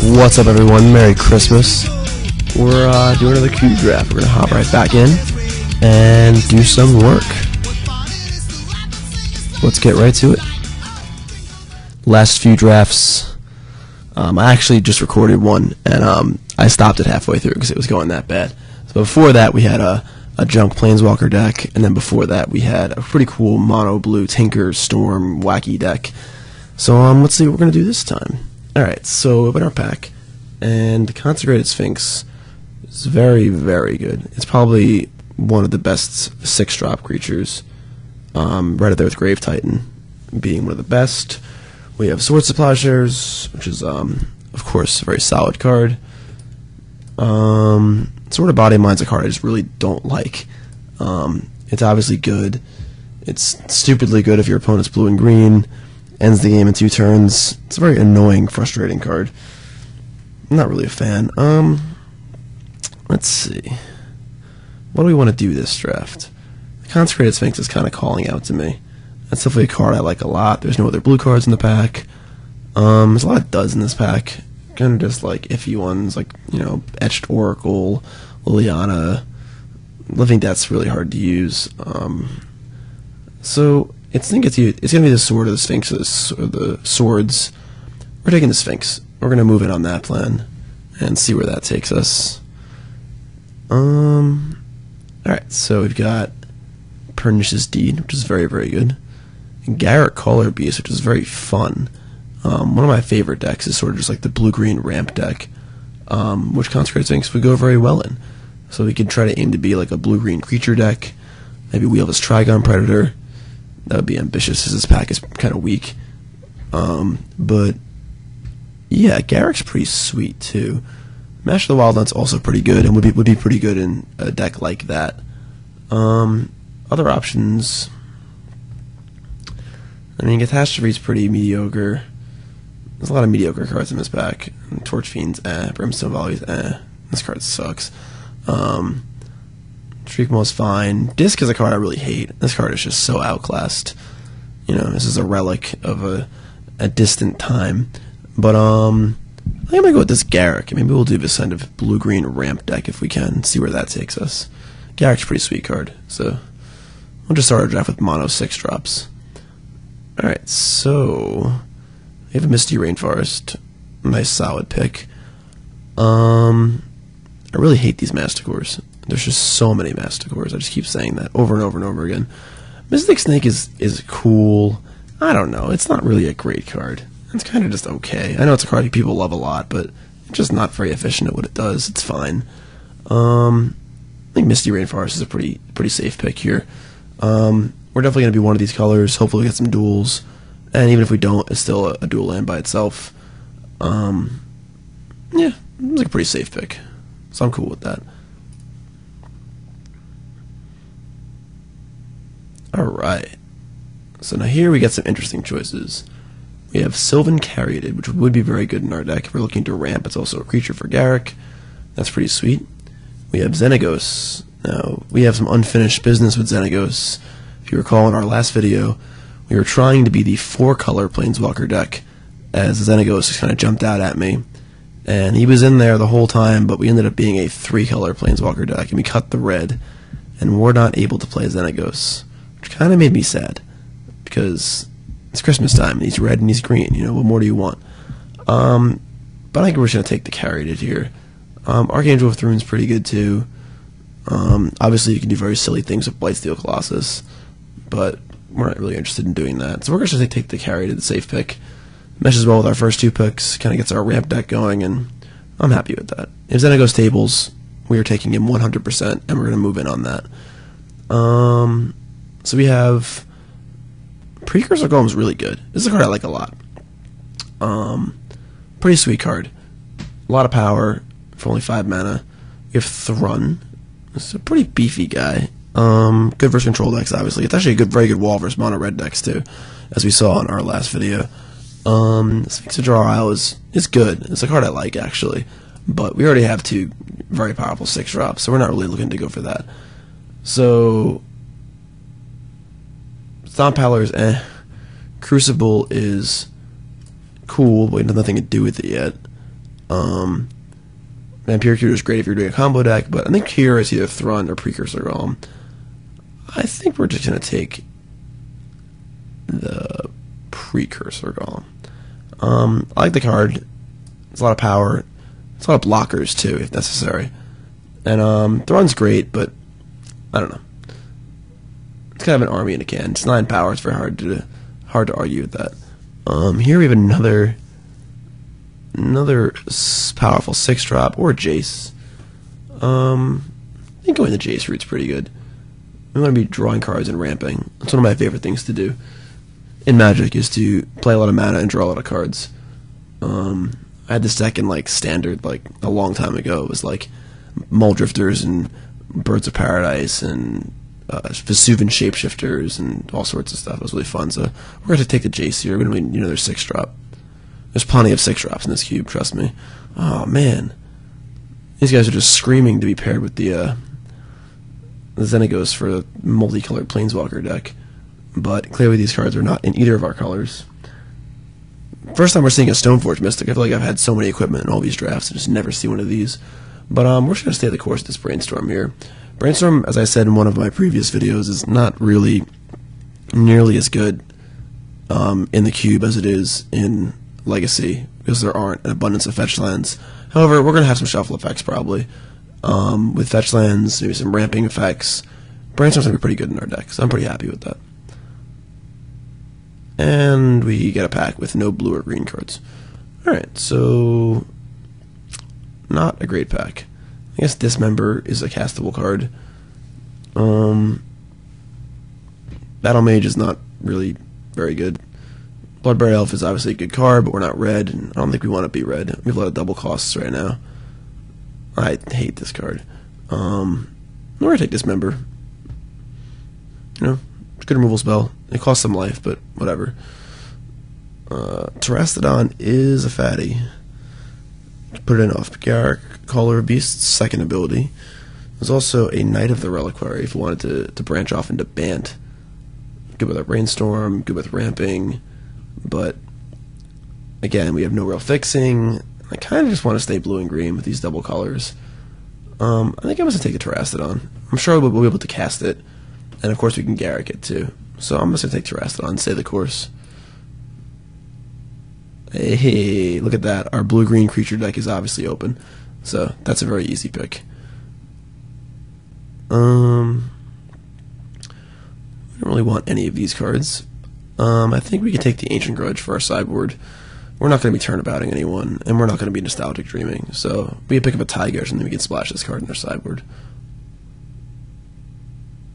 What's up, everyone? Merry Christmas. We're doing another cube draft. We're gonna hop right back in and do some work. Let's get right to it. Last few drafts, I actually just recorded one, and I stopped it halfway through because it was going that bad. So before that, we had a junk Planeswalker deck, and then before that, we had a pretty cool mono blue Tinker Storm wacky deck. So let's see what we're gonna do this time. All right, so open our pack, and the Consecrated Sphinx is very, very good. It's probably one of the best 6-drop creatures, right up there with Grave Titan being one of the best. We have Sword Supply Shares, which is, of course, a very solid card. Sword of Body and Mind's a card I just really don't like. It's obviously good. It's stupidly good if your opponent's blue and green. Ends the game in 2 turns. It's a very annoying, frustrating card. I'm not really a fan. Let's see. What do we want to do this draft? The Consecrated Sphinx is kind of calling out to me. That's definitely a card I like a lot. There's no other blue cards in the pack. There's a lot of duds in this pack. Kind of just like iffy ones, like, you know, Etched Oracle, Liliana. Living Death's really hard to use. So it's gonna be the Sword of the Sphinx, or the Swords. We're taking the Sphinx. We're gonna move in on that plan and see where that takes us. Alright, so we've got Pernicious Deed, which is very, very good. And Garrett Color Beast, which is very fun. One of my favorite decks is sort of just like the blue-green ramp deck, which Consecrated Sphinx would go very well in. So we could try to aim to be like a blue-green creature deck. Maybe Wheelless Trigon Predator. That would be ambitious, as this pack is kind of weak. But yeah, Garrick's pretty sweet too. Mash of the Wildlands also pretty good, and would be pretty good in a deck like that. Other options, I mean, Catastrophe's pretty mediocre. There's a lot of mediocre cards in this pack. Torch Fiends, Brimstone Volleys, This card sucks. Shriekmaw's fine. Disc is a card I really hate. This card is just so outclassed. You know, this is a relic of a distant time. But I think I'm gonna go with this Garrick. Maybe we'll do this kind of blue-green ramp deck if we can. See where that takes us. Garrick's a pretty sweet card, so we'll just start our draft with mono 6-drops. Alright, so we have a Misty Rainforest. Nice solid pick. I really hate these Masticores. There's just so many Masticores. I just keep saying that over and over and over again. Mystic Snake is cool. I don't know. It's not really a great card. It's kind of just okay. I know it's a card people love a lot, but it's just not very efficient at what it does. It's fine. I think Misty Rainforest is a pretty safe pick here. We're definitely going to be one of these colors. Hopefully we get some duels. And even if we don't, it's still a dual land by itself. Yeah, it's like a pretty safe pick. So I'm cool with that. Alright. So now here we get some interesting choices. We have Sylvan Caryatid, which would be very good in our deck. If we're looking to ramp, it's also a creature for Garrick. That's pretty sweet. We have Xenagos. Now, we have some unfinished business with Xenagos. If you recall in our last video, we were trying to be the 4-color Planeswalker deck, as Xenagos just kind of jumped out at me. And he was in there the whole time, but we ended up being a 3-color Planeswalker deck, and we cut the red, and we're not able to play Xenagos, which kind of made me sad, because it's Christmas time, and he's red and he's green, you know, what more do you want? But I think we're just going to take the Caryatid here. Archangel of Thrune's pretty good too. Obviously you can do very silly things with Blightsteel Colossus, but we're not really interested in doing that. So we're just going to take the Caryatid, the safe pick. Meshes well with our first 2 picks, kind of gets our ramp deck going, and I'm happy with that. If Xenagos tables, we are taking him 100%, and we're going to move in on that. So we have Precursor Golem's really good. This is a card I like a lot. Pretty sweet card. A lot of power for only 5 mana. We have Thrun. This is a pretty beefy guy. Good versus control decks, obviously. It's actually a very good wall versus mono red decks too, as we saw in our last video. Sphinx of Draw Isle is good. It's a card I like, actually. But we already have 2 very powerful 6-drops, so we're not really looking to go for that. So Stomp Howler is Crucible is cool, but we have nothing to do with it yet. Vampire Cuter is great if you're doing a combo deck, but I think here is either Thrun or Precursor Golem. I think we're just going to take the Precursor Golem. I like the card. It's a lot of power. It's a lot of blockers, too, if necessary. And Thrun's great, but I don't know. It's kind of an army in a can. It's 9 power. It's very hard to argue with that. Here we have another powerful 6-drop or Jace. I think going the Jace route's pretty good. We want to be drawing cards and ramping. That's one of my favorite things to do in Magic, is to play a lot of mana and draw a lot of cards. I had this deck in like Standard like a long time ago. It was like Muldrifters and Birds of Paradise and Vesuvian Shapeshifters and all sorts of stuff. It was really fun. So we're going to take the Jace here. We're going to be, there's 6-drop. There's plenty of 6-drops in this cube, trust me. Oh, man. These guys are just screaming to be paired with the Xenagos for the multicolored Planeswalker deck. But clearly these cards are not in either of our colors. First time we're seeing a Stoneforge Mystic. I feel like I've had so many equipment in all these drafts. I just never see one of these. But we're just going to stay the course of this Brainstorm here. Brainstorm, as I said in one of my previous videos, is not really nearly as good in the cube as it is in Legacy, because there aren't an abundance of fetch lands. However, we're going to have some shuffle effects probably. With fetch lands, maybe some ramping effects. Brainstorm's going to be pretty good in our deck, so I'm pretty happy with that. And we get a pack with no blue or green cards. Alright, so not a great pack. I guess Dismember is a castable card. Battle Mage is not really very good. Bloodberry Elf is obviously a good card, but we're not red, and I don't think we want to be red. We have a lot of double costs right now. I hate this card. We're going to take Dismember. It's a good removal spell. It costs some life, but whatever. Terastodon is a fatty. Put it in off Garrick, Caller of Beasts, second ability. There's also a Knight of the Reliquary if you wanted to branch off into Bant. Good with a Brainstorm, good with ramping, but again, we have no real fixing. I kind of just want to stay blue and green with these double colors. I think I'm going to take the Terastodon. I'm sure we'll be able to cast it, and of course we can Garrick it too. So I'm just going to take Terastodon, stay the course. Hey, look at that. Our blue-green creature deck is obviously open. So that's a very easy pick. We don't really want any of these cards. I think we can take the Ancient Grudge for our sideboard. We're not going to be turnabouting anyone, and we're not going to be Nostalgic Dreaming. So we can pick up a Tigers, and then we can splash this card in our sideboard.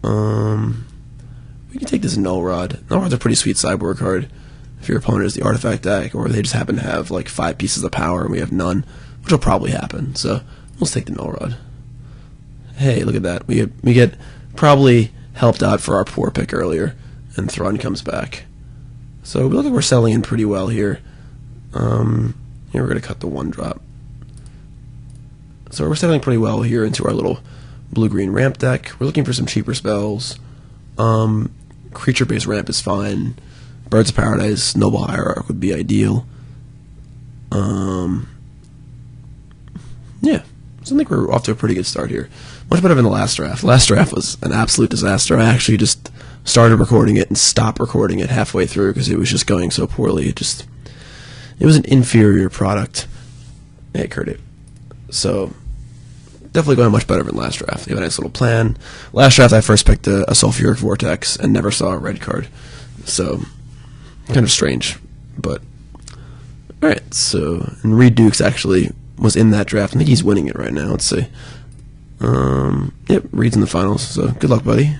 We can take this Null Rod. Null Rod's a pretty sweet sideboard card. If your opponent is the artifact deck, or they just happen to have like 5 pieces of power and we have none, which will probably happen. So let's take the Null Rod. Hey, look at that. We get probably helped out for our poor pick earlier, and Thrun comes back. So we look like we're selling in pretty well here. Here we're going to cut the 1-drop. So we're settling pretty well here into our little blue-green ramp deck. We're looking for some cheaper spells. Creature-based ramp is fine. Birds of Paradise, Noble Hierarch would be ideal. Yeah, so I think we're off to a pretty good start here. Much better than the last draft. Last draft was an absolute disaster. I actually just started recording it and stopped recording it halfway through because it was just going so poorly. It was an inferior product. Hey, Kurt. So definitely going much better than last draft. They have a nice little plan. Last draft I first picked a Sulfuric Vortex and never saw a red card. So kind of strange, but alright, so and Reed Dukes actually was in that draft. I think he's winning it right now. Let's see. Yep, Reed's in the finals, so good luck, buddy.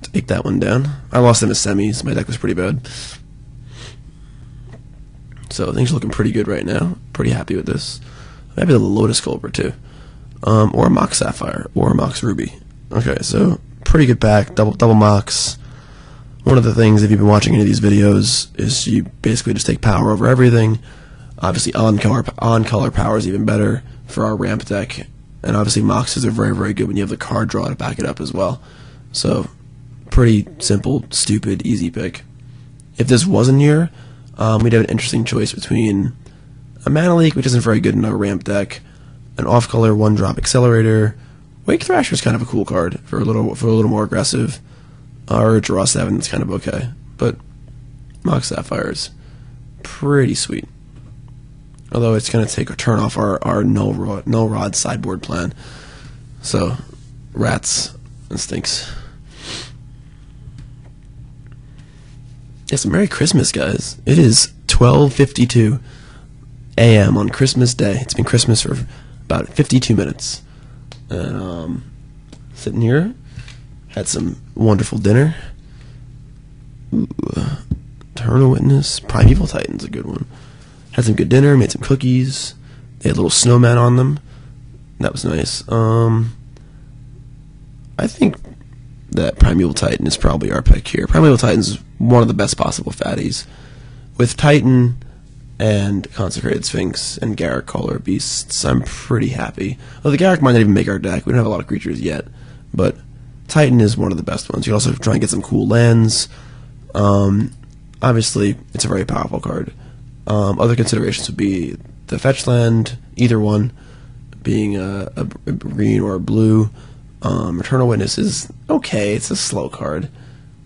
Take that one down. I lost in the semis. My deck was pretty bad. So things are looking pretty good right now. Pretty happy with this. Maybe the Lotus Culprit too. Or a Mox Sapphire, or a Mox Ruby. Okay, so pretty good pack, double Mox. One of the things, if you've been watching any of these videos, is you basically just take power over everything. Obviously, on-color power is even better for our ramp deck. And obviously, Moxes are very, very good when you have the card draw to back it up as well. So, pretty simple, stupid, easy pick. if this wasn't here, we'd have an interesting choice between a Mana Leak, which isn't very good in a ramp deck, an off-color 1-drop Accelerator. Wake Thrasher is kind of a cool card for a little more aggressive, or Draw 7 is kind of okay, but Mox Sapphire is pretty sweet. Although it's going to take a turn off our null rod sideboard plan, so rats and stinks. Yes, Merry Christmas, guys! It is 12:52 a.m. on Christmas Day. It's been Christmas for about 52 minutes. And sitting here, had some wonderful dinner. Ooh, Eternal Witness, Primeval Titan's a good one. Had some good dinner, made some cookies. They had little snowmen on them. That was nice. I think that Primeval Titan is probably our pick here. Primeval Titan's one of the best possible fatties. With Titan and Consecrated Sphinx and Garruk Caller Beasts, I'm pretty happy. Well, the Garruk might not even make our deck. We don't have a lot of creatures yet, but Titan is one of the best ones. You also try and get some cool lands. Obviously, it's a very powerful card. Other considerations would be the fetch land, either one, being a green or a blue. Eternal Witness is okay. It's a slow card.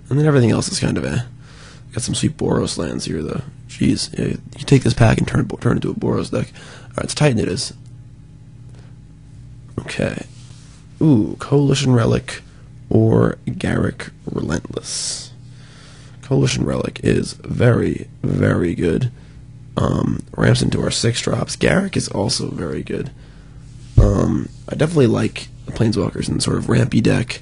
And then everything else is kind of Got some sweet Boros lands here, though. Jeez, you take this pack and turn it into a Boros deck. Alright, it's Titan it is. Okay. Ooh, Coalition Relic or Garruk Relentless. Coalition Relic is very, very good. Ramps into our 6-drops. Garruk is also very good. I definitely like the Planeswalkers in sort of rampy deck.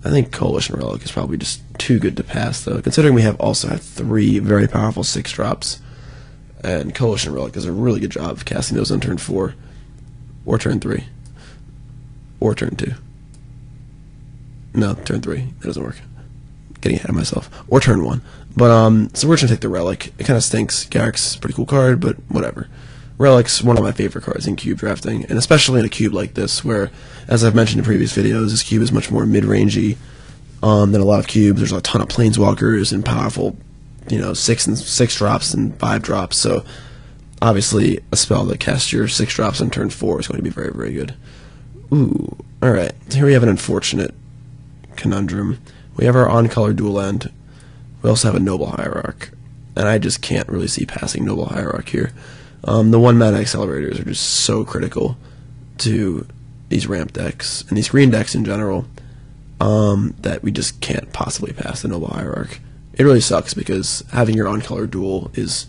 I think Coalition Relic is probably just too good to pass, though, considering we also have 3 very powerful 6-drops, and Coalition Relic does a really good job of casting those on turn 4, or turn 3, or turn 2. No, turn 3. That doesn't work. Getting ahead of myself. Or turn 1. But, so we're just going to take the Relic. It kind of stinks. Garruk's a pretty cool card, but whatever. Relic's one of my favorite cards in cube drafting, and especially in a cube like this, where, as I've mentioned in previous videos, this cube is much more mid-rangey than a lot of cubes. There's a ton of Planeswalkers and powerful, 6 drops and 5 drops, so obviously a spell that casts your 6 drops on turn 4 is going to be very, very good. Ooh, alright, so here we have an unfortunate conundrum. We have our on-color dual land. We also have a Noble Hierarch, and I just can't really see passing Noble Hierarch here. The 1-mana accelerators are just so critical to these ramp decks, and these green decks in general, that we just can't possibly pass the Noble Hierarch. It really sucks, because having your on-color duel is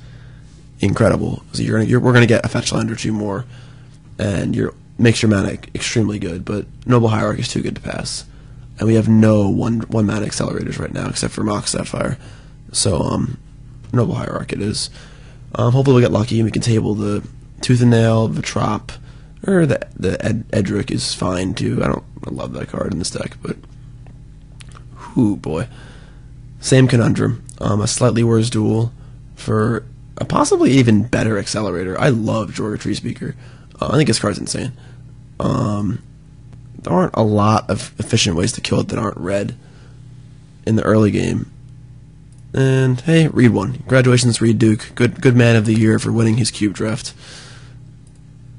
incredible. So we're going to get a fetch land or 2 more, and makes your mana extremely good, but Noble Hierarch is too good to pass. And we have no one-mana accelerators right now, except for Mox Sapphire. So, Noble Hierarch it is. Hopefully we'll get lucky and we can table the Tooth and Nail, the Trop, or the Edric is fine too. I love that card in this deck, but whoo boy. Same conundrum. A slightly worse duel for a possibly even better accelerator. I love Jorga Treespeaker. I think this card's insane. There aren't a lot of efficient ways to kill it that aren't red in the early game. And hey, Reed won. Congratulations, Reed Duke. Good man of the year for winning his cube draft.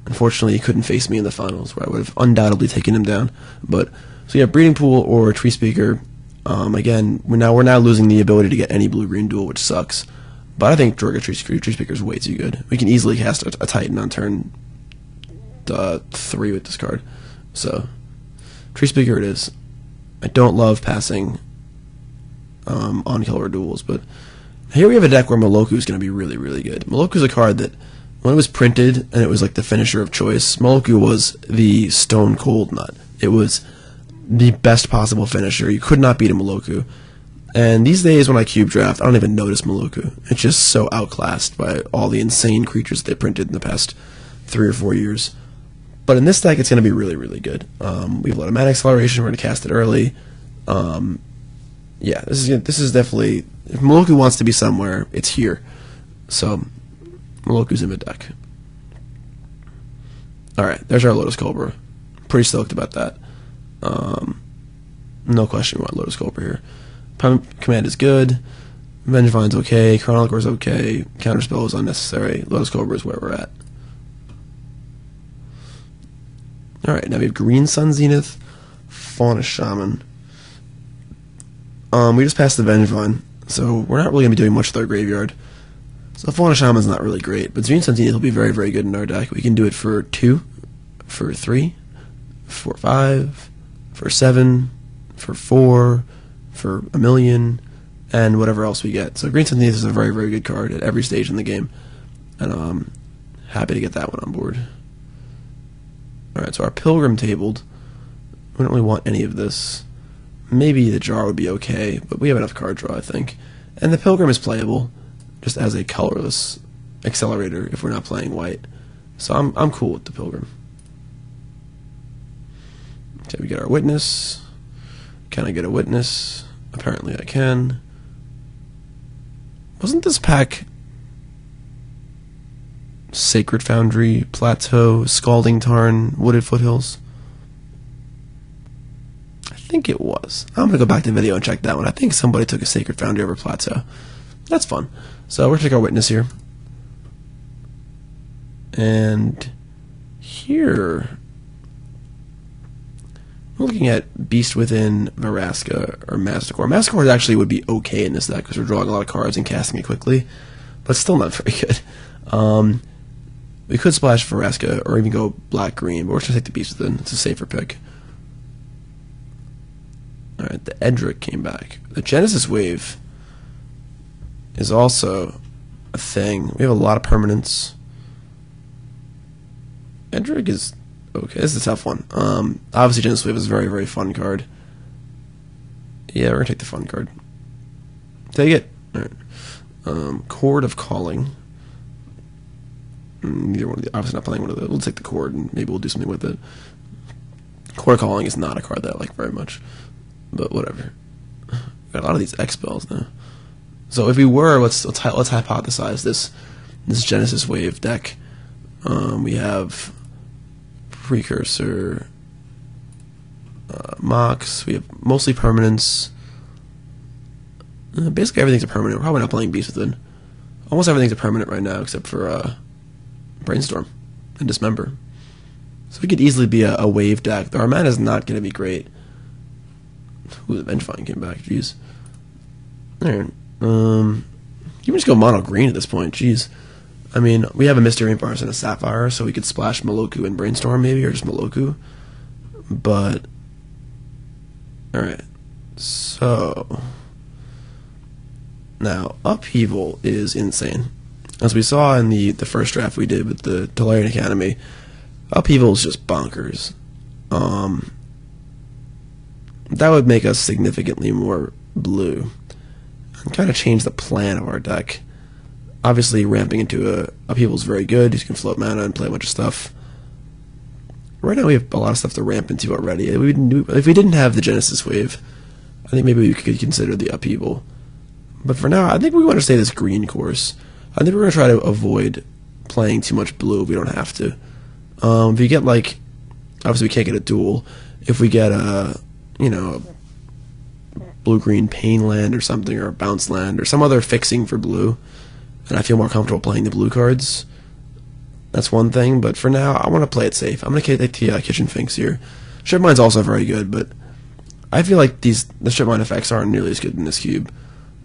Unfortunately, he couldn't face me in the finals, where I would have undoubtedly taken him down. But so yeah, Breeding Pool or Treespeaker. Again, we're now losing the ability to get any blue-green duel, which sucks. But I think Jorga Treespeaker is way too good. We can easily cast a Titan on turn 3 with this card. So Treespeaker it is. I don't love passing on-color duels, but here we have a deck where Moloku is going to be really, really good. Moloku is a card that, when it was printed and it was like the finisher of choice, Moloku was the stone cold nut. It was the best possible finisher. You could not beat a Moloku. And these days when I cube draft, I don't even notice Moloku. It's just so outclassed by all the insane creatures they printed in the past 3 or 4 years. But in this deck, it's going to be really, really good. We have a lot of mana acceleration. We're going to cast it early. Yeah, this is definitely, if Moloku wants to be somewhere, it's here. So Moloku's in the deck. Alright, there's our Lotus Cobra. Pretty stoked about that. No question we want Lotus Cobra here. Command is good. Vengevine's okay, Chronicler's okay, Counterspell is unnecessary, Lotus Cobra is where we're at. Alright, now we have Green Sun Zenith, Fauna Shaman. We just passed the Vengevine, so we're not really going to be doing much with our graveyard. So Fauna Shaman's not really great, but Green Sun Zenith will be very, very good in our deck. We can do it for 2, for 3, for 5, for 7, for 4, for a million, and whatever else we get. So Green Sun Zenith is a very, very good card at every stage in the game, and I'm happy to get that one on board. Alright, so our Pilgrim tabled. We don't really want any of this. Maybe the Jar would be okay, but we have enough card draw, I think. And the Pilgrim is playable, just as a colorless accelerator if we're not playing white. So I'm cool with the Pilgrim. Okay, we get our Witness. Can I get a Witness? Apparently I can. Wasn't this pack Sacred Foundry, Plateau, Scalding Tarn, Wooded Foothills? I think it was. I'm going to go back to the video and check that one. I think somebody took a Sacred Foundry over Plateau. That's fun. So we're going to take our Witness here. And here, we're looking at Beast Within, Veraska, or Masticore. Masticore actually would be okay in this deck because we're drawing a lot of cards and casting it quickly, but still not very good. We could splash Veraska or even go black-green, but we're just going to take the Beast Within. It's a safer pick. Alright, the Edric came back. The Genesis Wave is also a thing. We have a lot of permanents. Edric is okay. This is a tough one. Obviously, Genesis Wave is a very, very fun card. Yeah, we're going to take the fun card. Take it. Alright. Chord of Calling. Neither one of the, obviously not playing one of those. We'll take the chord and maybe we'll do something with it. Chord of Calling is not a card that I like very much, but whatever. Got a lot of these X spells now. So if we were, let's hypothesize this Genesis Wave deck. We have Precursor, Mox. We have mostly permanents. Basically everything's a permanent. We're probably not playing Beast Within. Almost everything's a permanent right now except for Brainstorm and Dismember. So we could easily be a wave deck. Our mana is not going to be great. Ooh, the Vengevine came back. Jeez. Alright. You can just go mono green at this point. Jeez. I mean, we have a Mystery Rainforest and a Sapphire, so we could splash Moloku and Brainstorm maybe, or just Moloku. But alright. So now Upheaval is insane. As we saw in the first draft we did with the Tolarian Academy, Upheaval is just bonkers. That would make us significantly more blue and kind of change the plan of our deck. Obviously, ramping into Upheaval is very good. You can float mana and play a bunch of stuff. Right now we have a lot of stuff to ramp into already. If we didn't have the Genesis Wave, I think maybe we could consider the Upheaval. But for now, I think we want to stay this green course. I think we're going to try to avoid playing too much blue if we don't have to. If you get, like, obviously we can't get a duel. If we get a, you know, blue-green pain land or something, or a bounce land, or some other fixing for blue, and I feel more comfortable playing the blue cards, that's one thing. But for now, I want to play it safe. I'm going to take the Kitchen Finks here. Strip Mine's also very good, but I feel like the Strip Mine effects aren't nearly as good in this cube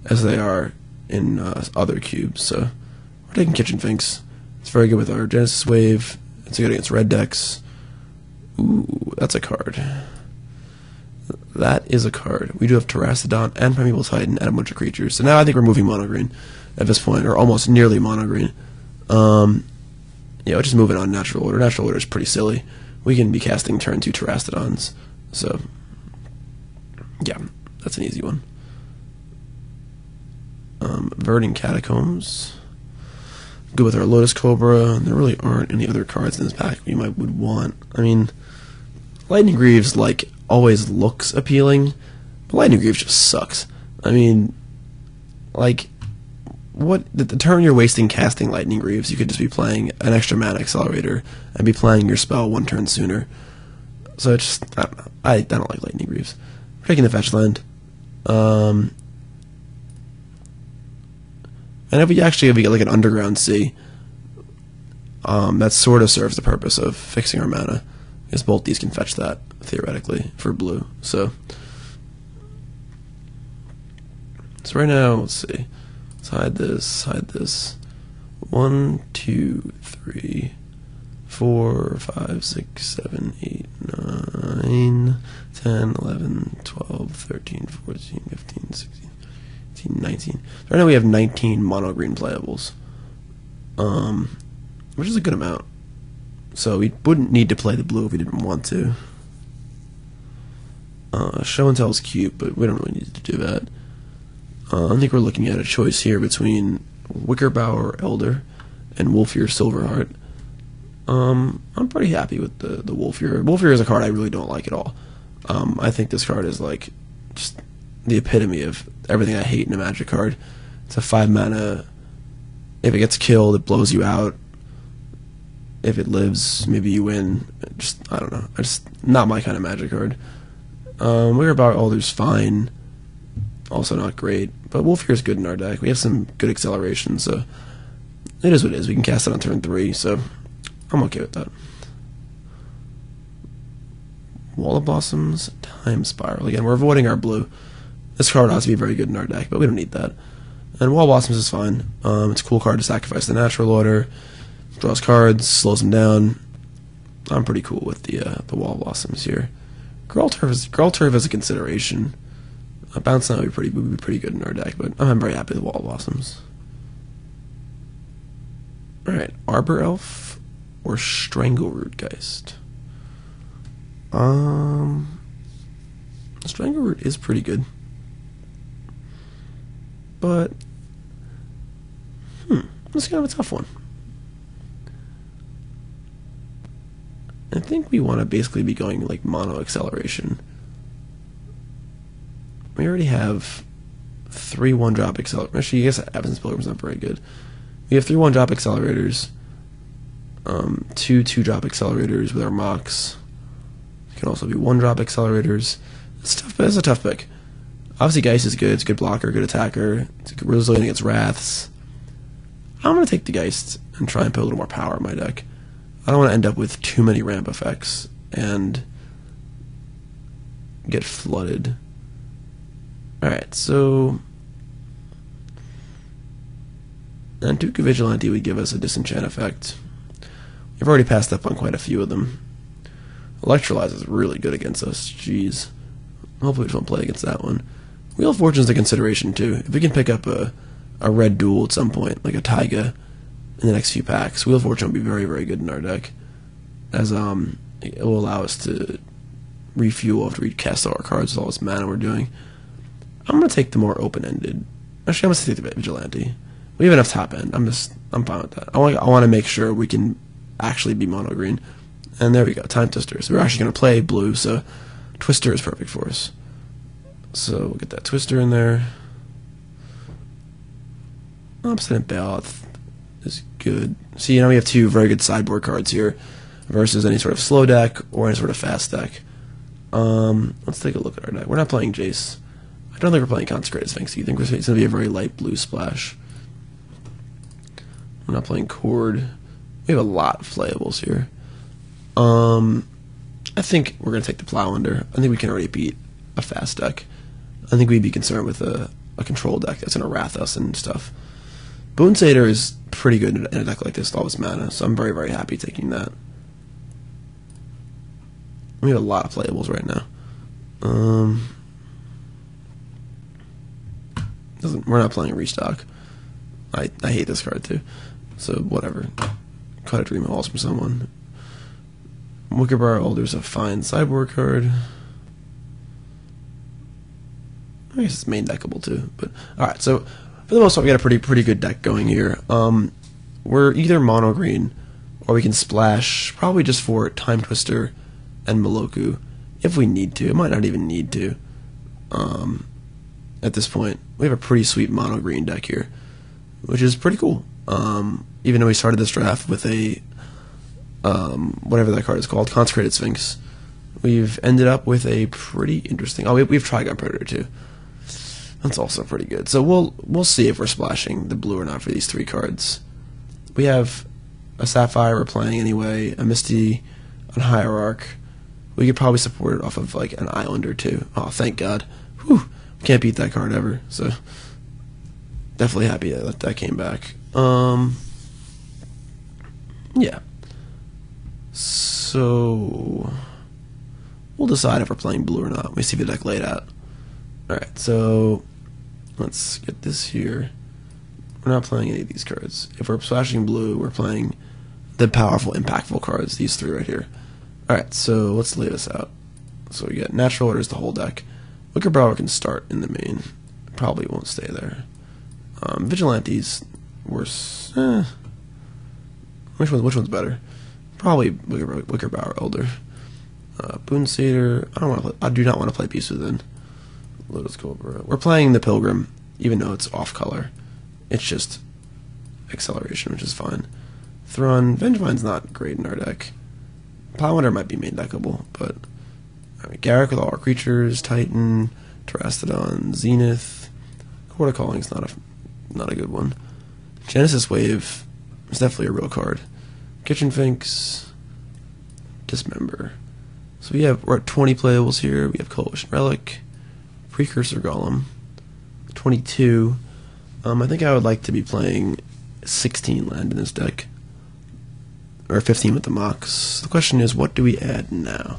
as they are in other cubes. So we're taking Kitchen Finks. It's very good with our Genesis Wave. It's good against red decks. Ooh, that's a card. That is a card. We do have Terrastodon and Primeval Titan and a bunch of creatures. So now I think we're moving mono green at this point, or almost nearly mono green. Yeah, we're just moving on natural order. Natural order is pretty silly. We can be casting turn 2 Terrastodons. So yeah, that's an easy one. Verdant Catacombs. Good with our Lotus Cobra. There really aren't any other cards in this pack we would want. I mean, Lightning Greaves, like, always looks appealing, but Lightning Greaves just sucks. I mean, like, what the turn you're wasting casting Lightning Greaves, you could just be playing an extra mana accelerator and be playing your spell one turn sooner. So it's just, I don't know. I don't like Lightning Greaves. We're taking the fetch land. And if we get like an Underground Sea, that sort of serves the purpose of fixing our mana, because both these can fetch that, theoretically, for blue. So right now, let's see. Let's hide this. 1, 2, 3, 4, 5, 6, 7, 8, 9, 10, 11, 12, 13, 14, 15, 16, 18, 19. Right now we have 19 mono green playables, which is a good amount. So we wouldn't need to play the blue if we didn't want to. Show and tell is cute, but we don't really need to do that. I think we're looking at a choice here between Wickerbower Elder and Wolfear Silverheart. I'm pretty happy with the Wolfear. Wolfear is a card I really don't like at all. I think this card is like just the epitome of everything I hate in a Magic card. It's a 5 mana. If it gets killed, it blows you out. If it lives, maybe you win. I don't know. Not my kind of Magic card. Wickerbower Elder's fine. Also not great, but Wolfear is good in our deck. We have some good acceleration, so it is what it is. We can cast it on turn 3, so I'm okay with that. Wall of Blossoms, Time Spiral. Again, we're avoiding our blue. This card has to be very good in our deck, but we don't need that. And Wall of Blossoms is fine. It's a cool card to sacrifice the natural order. Draws cards, slows them down. I'm pretty cool with the Wall of Blossoms here. Girl Turf is a consideration. Bounce now would be pretty good in our deck, but I'm very happy with Wall of Blossoms. Alright, Arbor Elf or Strangleroot Geist? Strangleroot is pretty good. But this is kind of a tough one. I think we want to basically be going like mono acceleration. We already have 3 1-drop accelerators. Actually, I guess Absence Pilgrim's not very good. We have 3 1-drop accelerators, 2 2-drop accelerators with our Mox. It can also be 1-drop accelerators. It's tough, but it's a tough pick. Obviously, Geist is good. It's a good blocker, good attacker. It's resilient against Wraths. I'm going to take the Geist and try and put a little more power in my deck. I don't want to end up with too many ramp effects and get flooded. Alright, so Antuka Vigilante would give us a disenchant effect. We've already passed up on quite a few of them. Electrolyze is really good against us. Jeez. Hopefully we don't play against that one. Wheel of Fortune is a consideration too. If we can pick up a red duel at some point, like a Taiga, in the next few packs, Wheel of Fortune will be very, very good in our deck, as it will allow us to refuel after we cast all our cards with all this mana we're doing. I'm going to take the more open-ended. Actually, I'm going to take the Vigilante. We have enough top end. I'm fine with that. I want to make sure we can actually be mono green. And there we go, Time Twister. So we're actually going to play blue, so Twister is perfect for us. So we'll get that Twister in there. Obstinate Baloth is good. See, we have 2 very good sideboard cards here versus any sort of slow deck or any sort of fast deck. Let's take a look at our deck. We're not playing Jace. I don't think we're playing Consecrated Sphinx. You think it's going to be a very light blue splash. We're not playing Chord. We have a lot of playables here. I think we're going to take the Plow Under. I think we can already beat a fast deck. I think we'd be concerned with a control deck that's going to wrath us and stuff. Boon Satyr is pretty good in a deck like this with all this mana, so I'm very, very happy taking that. We have a lot of playables right now. We're not playing Restock. I hate this card too. So whatever. Cut a Dream Halls from someone. Wickerbower Elder's a fine sideboard card. I guess it's main deckable too. But alright, so for the most part we got a pretty good deck going here. We're either mono green or we can splash probably just for Time Twister and Moloku if we need to. It might not even need to. At this point, we have a pretty sweet mono green deck here, which is pretty cool. Even though we started this draft with a whatever that card is called, Consecrated Sphinx, we've ended up with a pretty interesting. Oh, we've Trigon Predator too. That's also pretty good. So we'll see if we're splashing the blue or not for these 3 cards. We have a Sapphire we're playing anyway, a Misty on Hierarch. We could probably support it off of like an Island or 2. Oh, thank God. Whew. Can't beat that card ever. So definitely happy that that came back. Yeah. So we'll decide if we're playing blue or not. Let me see the deck laid out. Alright, so let's get this here. We're not playing any of these cards. If we're splashing blue, we're playing the powerful, impactful cards, these 3 right here. Alright, so let's lay this out. So we get Natural Order is the whole deck. Wickerbauer can start in the main. Probably won't stay there. Vigilantes, worse. Which one's better? Probably Wickerbauer Elder. Boon Satyr, I do not want to play Beast Within. Lotus Cobra. We're playing the Pilgrim, even though it's off color. It's just acceleration, which is fine. Thrun, Vengevine's not great in our deck. Plowhunter might be main deckable, but Garruk with all our creatures, Titan, Terastodon, Zenith. Quarter Calling's not a good one. Genesis Wave is definitely a real card. Kitchen Finks, Dismember. So we're at 20 playables here. We have Coalition Relic, Precursor Golem, 22. I think I would like to be playing 16 land in this deck, or 15 with the Mox. The question is, what do we add now?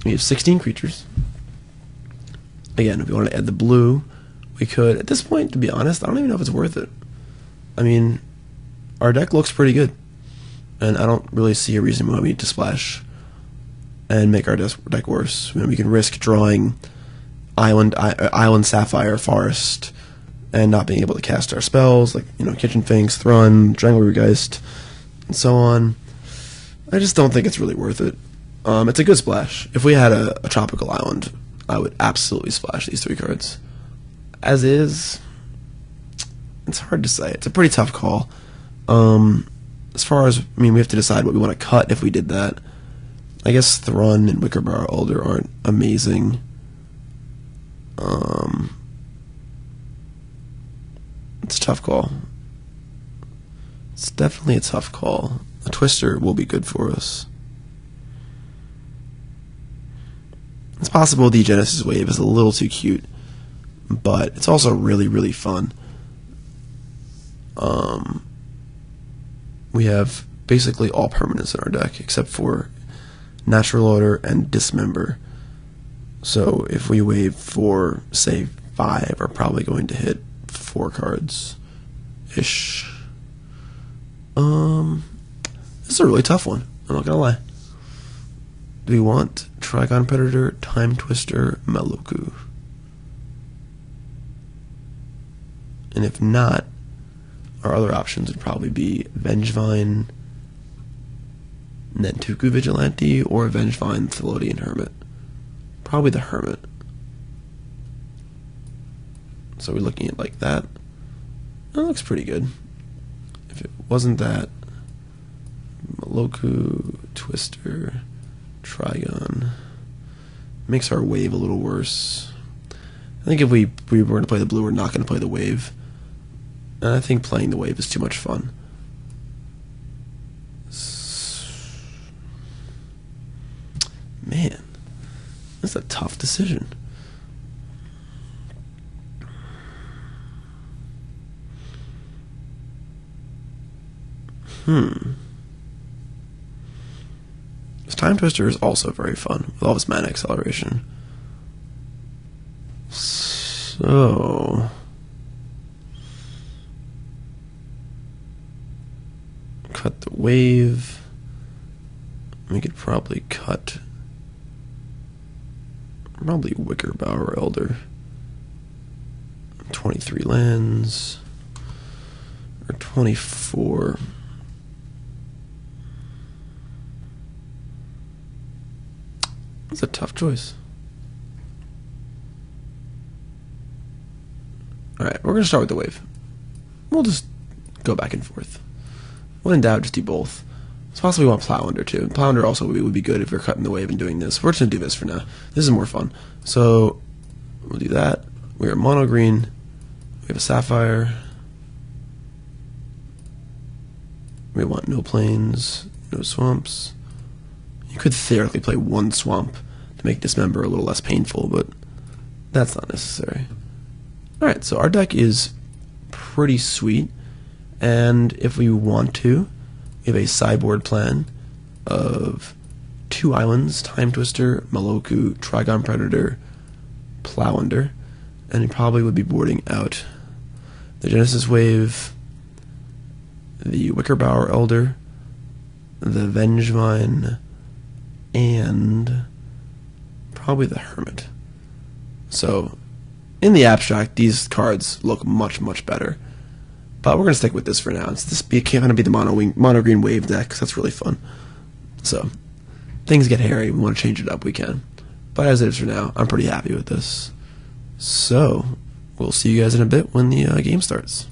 We have 16 creatures. Again, if we want to add the blue, we could. At this point, to be honest, I don't even know if it's worth it. I mean, our deck looks pretty good, and I don't really see a reason why we need to splash and make our deck worse. We can risk drawing Island, Sapphire, Forest, and not being able to cast our spells, like, Kitchen Finks, Thrun, Stranglergeist, and so on. I just don't think it's really worth it. It's a good splash. If we had a Tropical Island, I would absolutely splash these 3 cards. As is, it's hard to say. It's a pretty tough call. As far as, we have to decide what we want to cut if we did that. I guess Thrun and Wickerbauer Elder aren't amazing. It's a tough call. It's definitely a tough call. A Twister will be good for us. It's possible the Genesis Wave is a little too cute, but it's also really, really fun. We have basically all permanents in our deck, except for Natural Order and Dismember. So if we wave for, say, 5, we're probably going to hit 4 cards-ish. This is a really tough one, I'm not gonna lie. Do we want Trigon Predator, Time Twister, Meloku? And if not, our other options would probably be Vengevine, Nentuku Vigilante, or Vengevine, Thelodian Hermit. Probably the Hermit. So we're looking at like that. That looks pretty good. If it wasn't that, Meloku, Twister, Trigon makes our wave a little worse. I think if we were going to play the blue, we're not going to play the wave. And I think playing the wave is too much fun. Man, that's a tough decision. This Time Twister is also very fun with all this mana acceleration. So cut the wave. We could probably cut Wickerbauer Elder. 23 lands or 24. That's a tough choice. Alright, we're going to start with the wave. We'll just go back and forth. When in doubt, just do both. It's possible we want Plowlander too. Plowlander also would be good if we're cutting the wave and doing this. We're just going to do this for now. This is more fun. So we'll do that. We are mono green. We have a Sapphire. We want no plains, no swamps. You could theoretically play one swamp to make Dismember a little less painful, but that's not necessary. Alright, so our deck is pretty sweet, and if we want to, we have a sideboard plan of 2 islands, Time Twister, Maloku, Trigon Predator, Plowlander, and we probably would be boarding out the Genesis Wave, the Wickerbower Elder, the Vengevine, and probably the Hermit. So, in the abstract, these cards look much, much better. But we're going to stick with this for now. This kind of be the mono green wave deck, because that's really fun. So, things get hairy, we want to change it up, we can. But as it is for now, I'm pretty happy with this. So, we'll see you guys in a bit when the game starts.